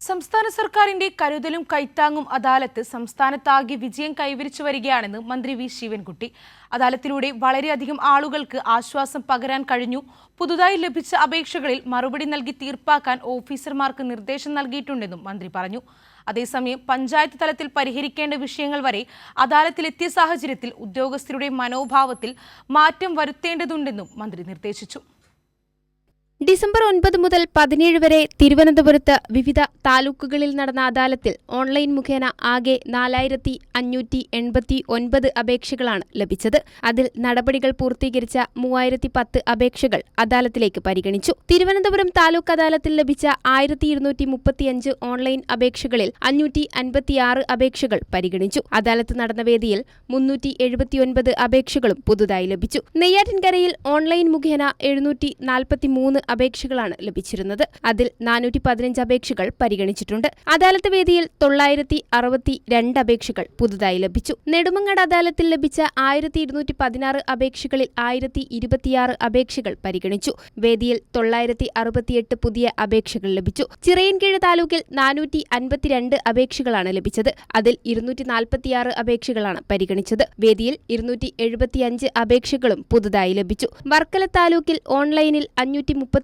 സംസ്ഥാന സർക്കാരിന്റെ കരുതലും കൈത്താങ്ങും അദാലത്ത് സംസ്ഥാനത്താകെ വിജയം കൈവരിച്ചു വരികയാണെന്ന് മന്ത്രി വി ശിവൻകുട്ടി. അദാലത്തിലൂടെ വളരെയധികം ആളുകൾക്ക് ആശ്വാസം പകരാൻ കഴിഞ്ഞു. പുതുതായി ലഭിച്ച അപേക്ഷകളിൽ മറുപടി നൽകി തീർപ്പാക്കാൻ ഓഫീസർമാർക്ക് നിർദ്ദേശം നൽകിയിട്ടുണ്ടെന്നും മന്ത്രി പറഞ്ഞു. അതേസമയം പഞ്ചായത്ത് തലത്തിൽ പരിഹരിക്കേണ്ട വിഷയങ്ങൾ വരെ അദാലത്തിലെത്തിയ സാഹചര്യത്തിൽ ഉദ്യോഗസ്ഥരുടെ മനോഭാവത്തിൽ മാറ്റം വരുത്തേണ്ടതുണ്ടെന്നും മന്ത്രി നിർദ്ദേശിച്ചു. ഡിസംബർ 9 മുതൽ 17 വരെ തിരുവനന്തപുരത്ത് വിവിധ താലൂക്കുകളിൽ നടന്ന അദാലത്തിൽ ഓൺലൈൻ മുഖേന ആകെ 4589 അപേക്ഷകളാണ് ലഭിച്ചത്. അതിൽ നടപടികൾ പൂർത്തീകരിച്ച 3010 അപേക്ഷകൾ അദാലത്തിലേക്ക് പരിഗണിച്ചു. തിരുവനന്തപുരം താലൂക്ക് അദാലത്തിൽ ലഭിച്ച 1235 ഓൺലൈൻ അപേക്ഷകളിൽ 556 അപേക്ഷകൾ പരിഗണിച്ചു. അദാലത്ത് നടന്ന വേദിയിൽ 379 അപേക്ഷകളും പുതുതായി ലഭിച്ചു. നെയ്യാറ്റിൻകരയിൽ ഓൺലൈൻ മുഖേന 743 അപേക്ഷകളാണ് ലഭിച്ചിരുന്നത്. അതിൽ 415 അപേക്ഷകൾ പരിഗണിച്ചിട്ടുണ്ട്. അദാലത്ത് വേദിയിൽ 962 അപേക്ഷകൾ പുതുതായി ലഭിച്ചു. നെടുമങ്ങാട് അദാലത്തിൽ ലഭിച്ച 1216 അപേക്ഷകളിൽ 1026 അപേക്ഷകൾ പരിഗണിച്ചു. വേദിയിൽ 968 പുതിയ അപേക്ഷകൾ ലഭിച്ചു. ചിറയൻകീഴ് താലൂക്കിൽ 452 അപേക്ഷകളാണ് ലഭിച്ചത്. അതിൽ 246 അപേക്ഷകളാണ് പരിഗണിച്ചത്. വേദിയിൽ 275 അപേക്ഷകളും പുതുതായി ലഭിച്ചു. വർക്കല താലൂക്കിൽ ഓൺലൈനിൽ 533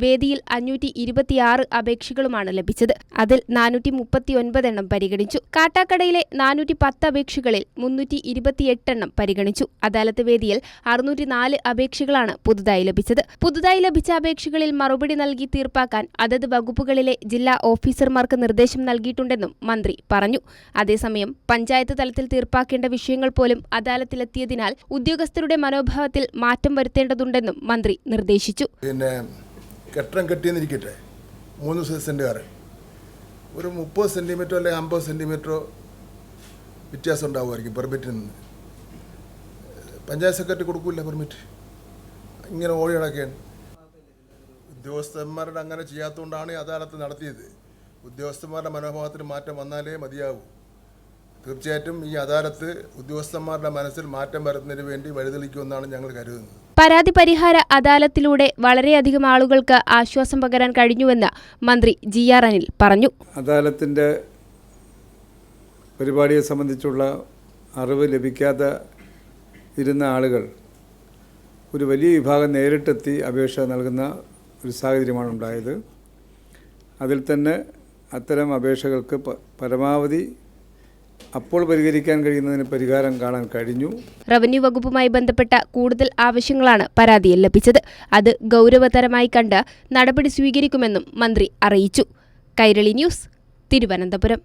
വേദിയിൽ 526 അപേക്ഷകളുമാണ് ലഭിച്ചത്. അതിൽ 439 എണ്ണം പരിഗണിച്ചു. കാട്ടാക്കടയിലെ 410 അപേക്ഷകളിൽ 328 എണ്ണം പരിഗണിച്ചു. അദാലത്ത് വേദിയിൽ 604 അപേക്ഷകളാണ് പുതുതായി ലഭിച്ചത്. പുതുതായി ലഭിച്ച അപേക്ഷകളിൽ മറുപടി നൽകി തീർപ്പാക്കാൻ അതത് വകുപ്പുകളിലെ ജില്ലാ ഓഫീസർമാർക്ക് നിർദ്ദേശം നൽകിയിട്ടുണ്ടെന്നും മന്ത്രി പറഞ്ഞു. അതേസമയം പഞ്ചായത്ത് തലത്തിൽ തീർപ്പാക്കേണ്ട വിഷയങ്ങൾ പോലും അദാലത്തിലെത്തിയതിനാൽ ഉദ്യോഗസ്ഥരുടെ മനോഭാവത്തിൽ മാറ്റം വരുത്തേണ്ടതുണ്ടെന്നും മന്ത്രി നിർദ്ദേശിച്ചു. കെട്ടം കെട്ടിയെന്നിരിക്കട്ടെ, 3 സെൻറ്റുകാർ ഒരു 30 സെൻറ്റിമീറ്ററോ അല്ലെങ്കിൽ 50 സെൻറ്റിമീറ്ററോ വ്യത്യാസം ഉണ്ടാവുമായിരിക്കും പെർമിറ്റിൽ നിന്ന്. പഞ്ചായത്ത് സെക്രട്ടറി കൊടുക്കില്ല പെർമിറ്റ്, ഇങ്ങനെ ഓടി നടക്കുകയാണ്. ഉദ്യോഗസ്ഥന്മാരുടെ അങ്ങനെ ചെയ്യാത്തതുകൊണ്ടാണ് ഈ അദാലത്ത് നടത്തിയത്. ഉദ്യോഗസ്ഥന്മാരുടെ മനോഭാവത്തിൽ മാറ്റം വന്നാലേ മതിയാകൂ. തീർച്ചയായിട്ടും ഈ അദാലത്ത് ഉദ്യോഗസ്ഥന്മാരുടെ മനസ്സിൽ മാറ്റം വരുന്നതിന് വേണ്ടി വഴിതെളിക്കുമെന്നാണ് ഞങ്ങൾ കരുതുന്നത്. പരാതി പരിഹാര അദാലത്തിലൂടെ വളരെയധികം ആളുകൾക്ക് ആശ്വാസം പകരാൻ കഴിഞ്ഞുവെന്ന് മന്ത്രി GR അനിൽ പറഞ്ഞു. അദാലത്തിൻ്റെ പരിപാടിയെ സംബന്ധിച്ചുള്ള അറിവ് ലഭിക്കാതെ ഇരുന്ന ആളുകൾ ഒരു വലിയ വിഭാഗം നേരിട്ടെത്തി അപേക്ഷ നൽകുന്ന ഒരു സാഹചര്യമാണ് ഉണ്ടായത്. അതിൽ തന്നെ അത്തരം അപേക്ഷകൾക്ക് പരമാവധി അപ്പോൾ പരിഹരിക്കാൻ കഴിയുന്നതിന് പരിഹാരം കാണാൻ കഴിഞ്ഞു. റവന്യൂ വകുപ്പുമായി ബന്ധപ്പെട്ട കൂടുതൽ ആവശ്യങ്ങളാണ് പരാതിയിൽ ലഭിച്ചത്. അത് ഗൗരവതരമായി കണ്ട് നടപടി സ്വീകരിക്കുമെന്നും മന്ത്രി അറിയിച്ചു. കൈരളി ന്യൂസ്, തിരുവനന്തപുരം.